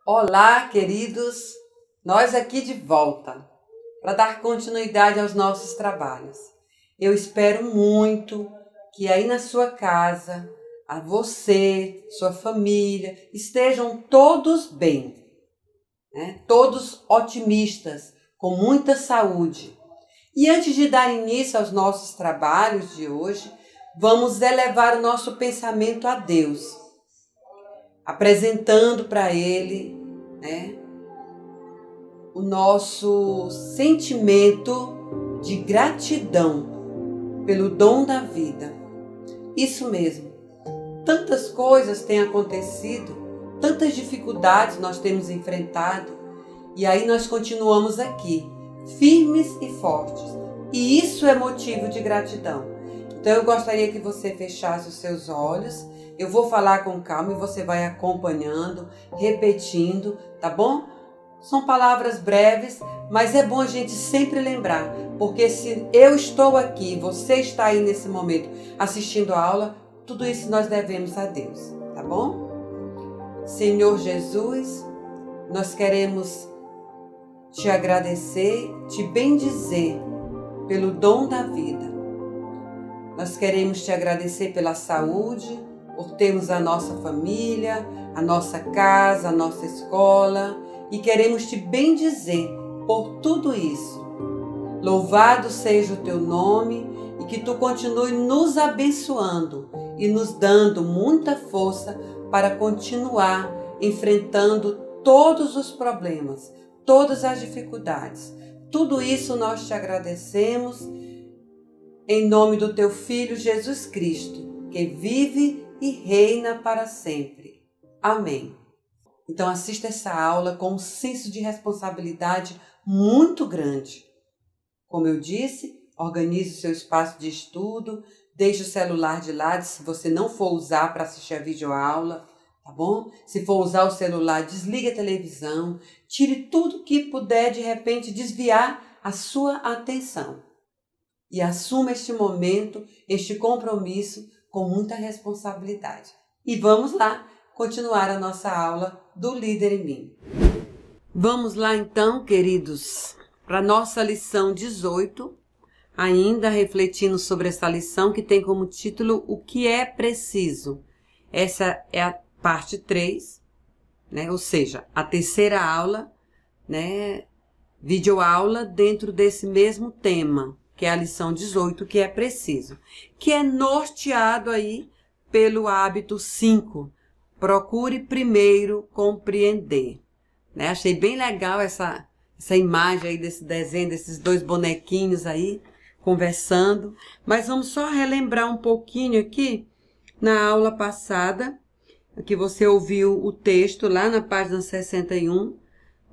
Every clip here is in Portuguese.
Olá, queridos! Nós aqui de volta para dar continuidade aos nossos trabalhos. Eu espero muito que aí na sua casa, a você, sua família, estejam todos bem, né? Todos otimistas, com muita saúde. E antes de dar início aos nossos trabalhos de hoje, vamos elevar o nosso pensamento a Deus, apresentando para Ele, né, o nosso sentimento de gratidão pelo dom da vida. Isso mesmo, tantas coisas têm acontecido, tantas dificuldades nós temos enfrentado, e aí nós continuamos aqui, firmes e fortes. E isso é motivo de gratidão. Então eu gostaria que você fechasse os seus olhos. Eu vou falar com calma e você vai acompanhando, repetindo, tá bom? São palavras breves, mas é bom a gente sempre lembrar, porque se eu estou aqui, você está aí nesse momento assistindo a aula, tudo isso nós devemos a Deus, tá bom? Senhor Jesus, nós queremos te agradecer, te bendizer pelo dom da vida. Nós queremos te agradecer pela saúde, por termos a nossa família, a nossa casa, a nossa escola, e queremos te bendizer por tudo isso. Louvado seja o teu nome e que tu continue nos abençoando e nos dando muita força para continuar enfrentando todos os problemas, todas as dificuldades. Tudo isso nós te agradecemos em nome do teu Filho Jesus Cristo, que vive e reina para sempre. Amém. Então assista essa aula com um senso de responsabilidade muito grande. Como eu disse, organize o seu espaço de estudo, deixe o celular de lado se você não for usar para assistir a videoaula, tá bom? Se for usar o celular, desligue a televisão, tire tudo que puder de repente desviar a sua atenção. E assuma este momento, este compromisso com muita responsabilidade. E vamos lá continuar a nossa aula do Líder em Mim. Vamos lá então, queridos, para a nossa lição 18, ainda refletindo sobre essa lição que tem como título O que é preciso. Essa é a parte 3, né? Ou seja, a terceira aula, né? Videoaula dentro desse mesmo tema, que é a lição 18, que é preciso, que é norteado aí pelo hábito 5, procure primeiro compreender. Né? Achei bem legal essa imagem aí desse desenho, desses dois bonequinhos aí, conversando. Mas vamos só relembrar um pouquinho aqui, na aula passada, que você ouviu o texto lá na página 61,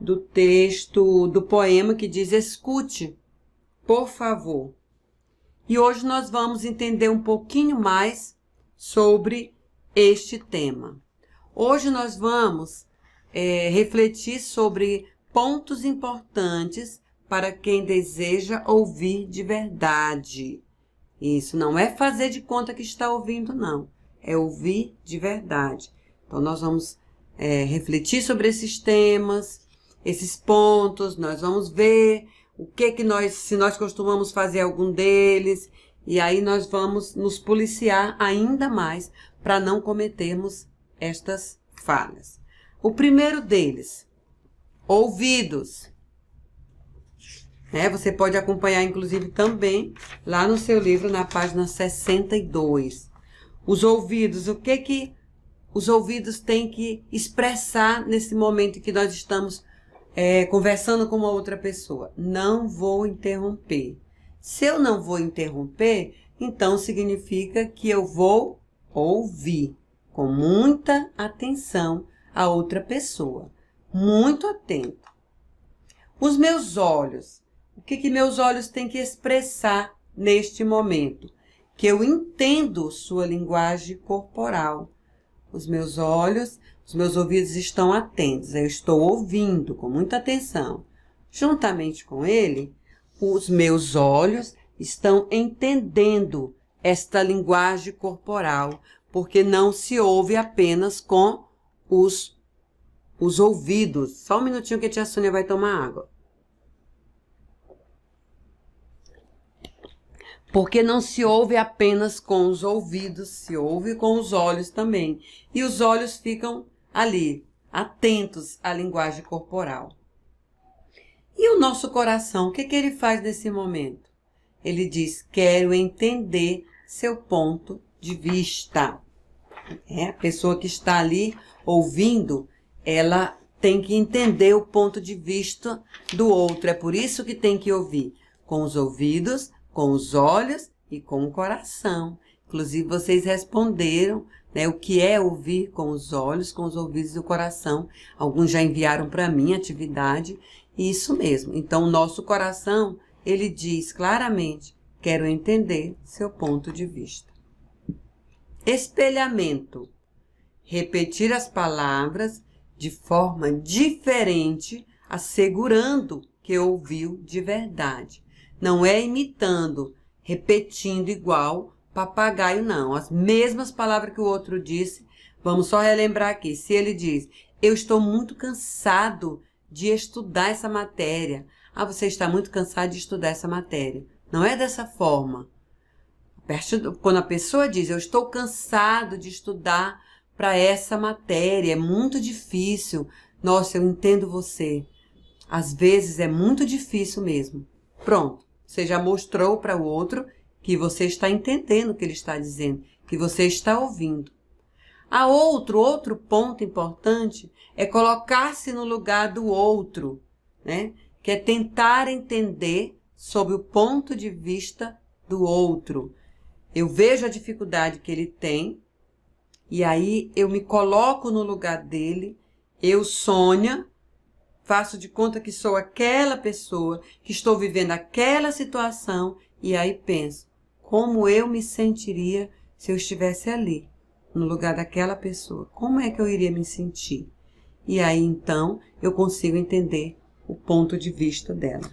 do texto do poema que diz: escute, por favor. E hoje nós vamos entender um pouquinho mais sobre este tema. Hoje nós vamos refletir sobre pontos importantes para quem deseja ouvir de verdade. Isso não é fazer de conta que está ouvindo, não. É ouvir de verdade. Então nós vamos refletir sobre esses temas, esses pontos, nós vamos ver se nós costumamos fazer algum deles, e aí nós vamos nos policiar ainda mais para não cometermos estas falhas. O primeiro deles, ouvidos. Você pode acompanhar, inclusive, também lá no seu livro, na página 62. Os ouvidos, o que os ouvidos têm que expressar nesse momento em que nós estamos conversando com uma outra pessoa? Não vou interromper. Se eu não vou interromper, então significa que eu vou ouvir com muita atenção a outra pessoa. Muito atento. Os meus olhos. O que meus olhos têm que expressar neste momento? Que eu entendo sua linguagem corporal. Os meus olhos, os meus ouvidos estão atentos. Eu estou ouvindo com muita atenção. Juntamente com ele, os meus olhos estão entendendo esta linguagem corporal, porque não se ouve apenas com os os ouvidos. Só um minutinho que a tia Sônia vai tomar água. Porque não se ouve apenas com os ouvidos, se ouve com os olhos também. E os olhos ficam ali, atentos à linguagem corporal. E o nosso coração, o que ele faz nesse momento? Ele diz, quero entender seu ponto de vista. A pessoa que está ali ouvindo, ela tem que entender o ponto de vista do outro. É por isso que tem que ouvir com os ouvidos, com os olhos e com o coração. Inclusive, vocês responderam, né, o que é ouvir com os olhos, com os ouvidos e o coração. Alguns já enviaram para mim a atividade. Isso mesmo. Então, o nosso coração, ele diz claramente, quero entender seu ponto de vista. Espelhamento. Repetir as palavras de forma diferente, assegurando que ouviu de verdade. Não é imitando, repetindo igual papagaio, não. As mesmas palavras que o outro disse. Vamos só relembrar aqui. Se ele diz, eu estou muito cansado de estudar essa matéria. Ah, você está muito cansado de estudar essa matéria. Não é dessa forma. Quando a pessoa diz, eu estou cansado de estudar para essa matéria, é muito difícil. Nossa, eu entendo você. Às vezes é muito difícil mesmo. Pronto, você já mostrou para o outro que você está entendendo o que ele está dizendo, que você está ouvindo. Outro ponto importante é colocar-se no lugar do outro, né? Que é tentar entender sob o ponto de vista do outro. Eu vejo a dificuldade que ele tem, e aí eu me coloco no lugar dele, eu, Sônia, faço de conta que sou aquela pessoa, que estou vivendo aquela situação, e aí penso, como eu me sentiria se eu estivesse ali, no lugar daquela pessoa? Como é que eu iria me sentir? E aí, então, eu consigo entender o ponto de vista dela.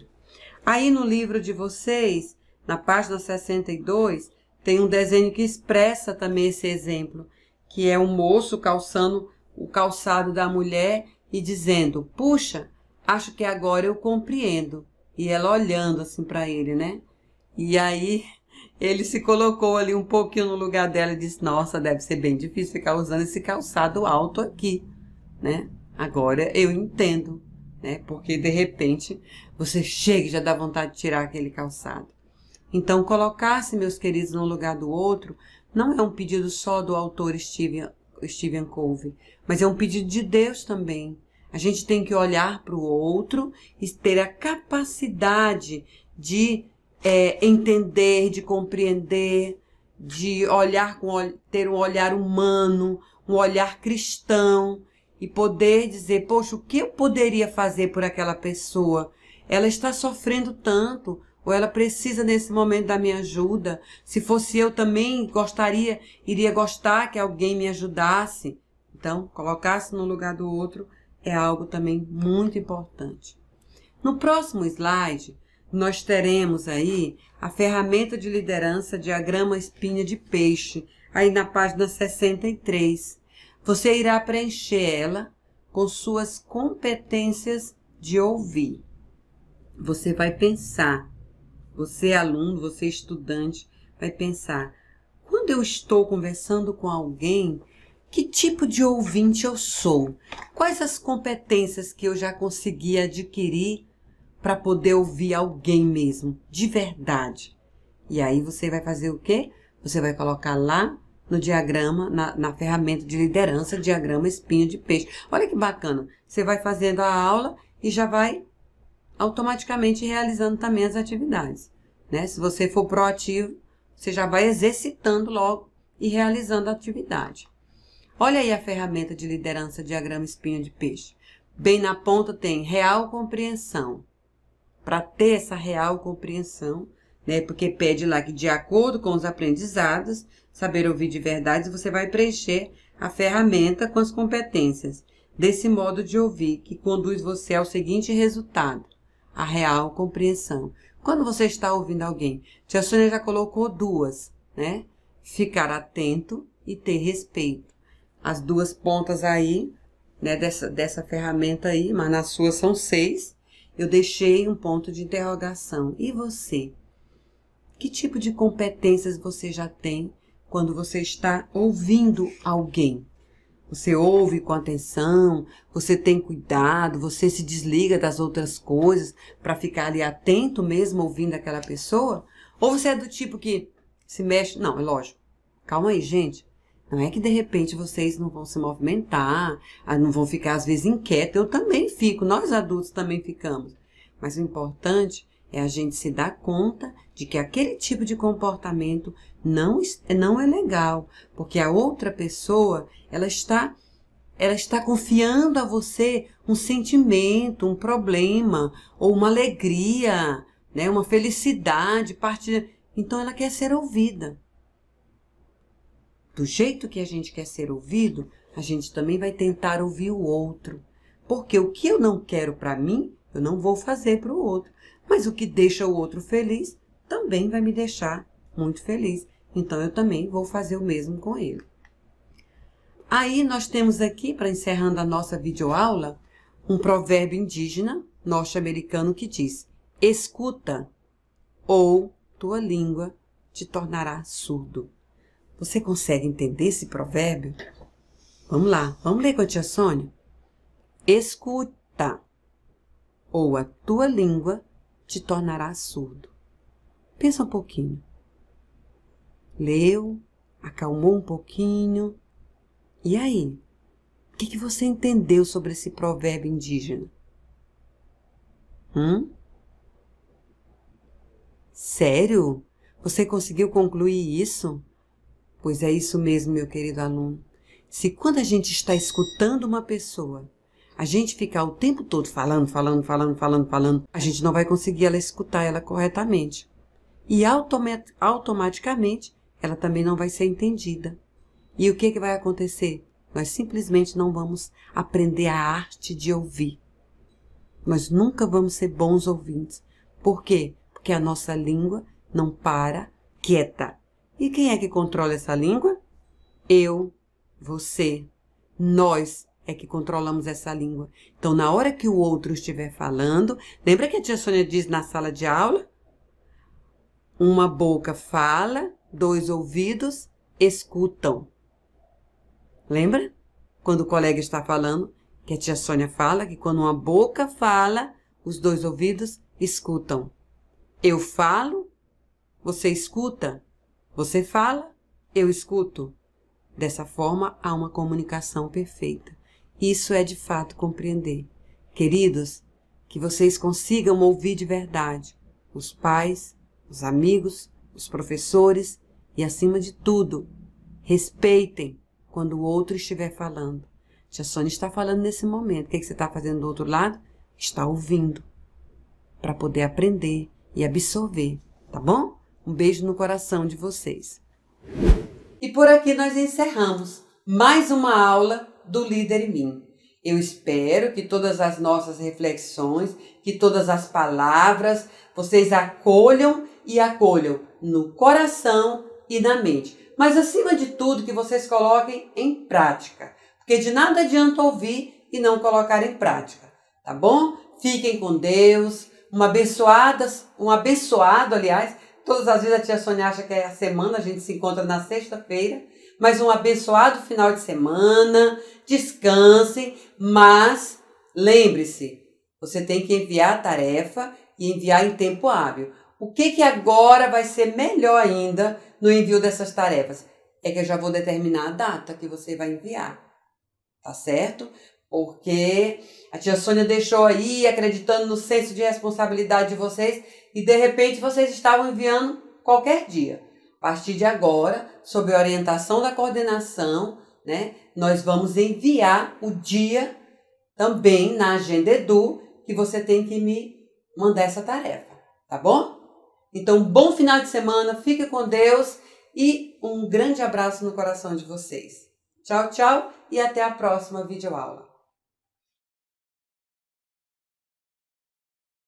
Aí, no livro de vocês, na página 62, tem um desenho que expressa também esse exemplo, que é um moço calçando o calçado da mulher e dizendo, puxa, acho que agora eu compreendo. E ela olhando assim para ele, né? E aí ele se colocou ali um pouquinho no lugar dela e disse, nossa, deve ser bem difícil ficar usando esse calçado alto aqui, né? Agora eu entendo, né? Porque de repente você chega e já dá vontade de tirar aquele calçado. Então, colocar-se, meus queridos, no lugar do outro, não é um pedido só do autor Stephen Covey, mas é um pedido de Deus também. A gente tem que olhar para o outro e ter a capacidade de entender, de compreender, de olhar ter um olhar humano, um olhar cristão e poder dizer, poxa, o que eu poderia fazer por aquela pessoa? Ela está sofrendo tanto, ou ela precisa nesse momento da minha ajuda. Se fosse eu também iria gostar que alguém me ajudasse. Então, colocar-se no lugar do outro é algo também muito importante. No próximo slide, nós teremos aí a ferramenta de liderança diagrama espinha de peixe, aí na página 63. Você irá preencher ela com suas competências de ouvir. Você vai pensar, você aluno, você estudante, vai pensar, quando eu estou conversando com alguém, que tipo de ouvinte eu sou? Quais as competências que eu já consegui adquirir para poder ouvir alguém mesmo, de verdade? E aí você vai fazer o quê? Você vai colocar lá no diagrama, na ferramenta de liderança, diagrama espinho de peixe. Olha que bacana, você vai fazendo a aula e já vai automaticamente realizando também as atividades, né? Se você for proativo, você já vai exercitando logo e realizando a atividade. Olha aí a ferramenta de liderança diagrama espinho de peixe. Bem na ponta tem real compreensão. Para ter essa real compreensão, né? Porque pede lá que de acordo com os aprendizados, saber ouvir de verdade, você vai preencher a ferramenta com as competências desse modo de ouvir que conduz você ao seguinte resultado. A real compreensão. Quando você está ouvindo alguém, tia Sônia já colocou duas, né? Ficar atento e ter respeito. As duas pontas aí, né, dessa ferramenta aí, mas na sua são 6. Eu deixei um ponto de interrogação. E você? Que tipo de competências você já tem quando você está ouvindo alguém? Você ouve com atenção, você tem cuidado, você se desliga das outras coisas para ficar ali atento mesmo ouvindo aquela pessoa? Ou você é do tipo que se mexe? Não, é lógico. Calma aí, gente. Não é que de repente vocês não vão se movimentar, não vão ficar às vezes inquietos. Eu também fico, nós adultos também ficamos. Mas o importante é a gente se dar conta de que aquele tipo de comportamento não é legal, porque a outra pessoa, ela está confiando a você um sentimento, um problema, ou uma alegria, né, uma felicidade, então ela quer ser ouvida. Do jeito que a gente quer ser ouvido, a gente também vai tentar ouvir o outro. Porque o que eu não quero para mim, eu não vou fazer para o outro. Mas o que deixa o outro feliz, também vai me deixar muito feliz. Então, eu também vou fazer o mesmo com ele. Aí, nós temos aqui, para encerrando a nossa videoaula, um provérbio indígena norte-americano que diz: escuta, ou tua língua te tornará surdo. Você consegue entender esse provérbio? Vamos lá, vamos ler com a tia Sônia? Escuta, ou a tua língua te tornará surdo. Pensa um pouquinho. Leu, acalmou um pouquinho. E aí? O que você entendeu sobre esse provérbio indígena? Sério? Você conseguiu concluir isso? Pois é isso mesmo, meu querido aluno. Se quando a gente está escutando uma pessoa, a gente ficar o tempo todo falando, a gente não vai conseguir escutar ela corretamente. E automaticamente ela também não vai ser entendida. E o que vai acontecer? Nós simplesmente não vamos aprender a arte de ouvir. Nós nunca vamos ser bons ouvintes. Por quê? Porque a nossa língua não para quieta. E quem é que controla essa língua? Eu, você, nós é que controlamos essa língua. Então, na hora que o outro estiver falando, lembra que a tia Sônia diz na sala de aula? Uma boca fala, 2 ouvidos escutam. Lembra? Quando o colega está falando, que a tia Sônia fala que quando uma boca fala, os 2 ouvidos escutam. Eu falo, você escuta. Você fala, eu escuto. Dessa forma, há uma comunicação perfeita. Isso é de fato compreender. Queridos, que vocês consigam ouvir de verdade os pais, os amigos, os professores e, acima de tudo, respeitem quando o outro estiver falando. Tia Sônia está falando nesse momento. O que você está fazendo do outro lado? Está ouvindo, para poder aprender e absorver, tá bom? Um beijo no coração de vocês. E por aqui nós encerramos mais uma aula do Líder em Mim. Eu espero que todas as nossas reflexões, que todas as palavras, vocês acolham no coração e na mente. Mas acima de tudo, que vocês coloquem em prática. Porque de nada adianta ouvir e não colocar em prática, tá bom? Fiquem com Deus. Um abençoado, aliás. Todas as vezes a tia Sônia acha que é a semana, a gente se encontra na sexta-feira. Mas um abençoado final de semana. Descansem, mas lembre-se, você tem que enviar a tarefa e enviar em tempo hábil. O que agora vai ser melhor ainda no envio dessas tarefas? É que eu já vou determinar a data que você vai enviar, tá certo? Porque a tia Sônia deixou aí, acreditando no senso de responsabilidade de vocês, e de repente vocês estavam enviando qualquer dia. A partir de agora, sob a orientação da coordenação, né, nós vamos enviar o dia também na Agenda Edu, que você tem que me mandar essa tarefa, tá bom? Então, bom final de semana, fique com Deus e um grande abraço no coração de vocês. Tchau, tchau e até a próxima videoaula.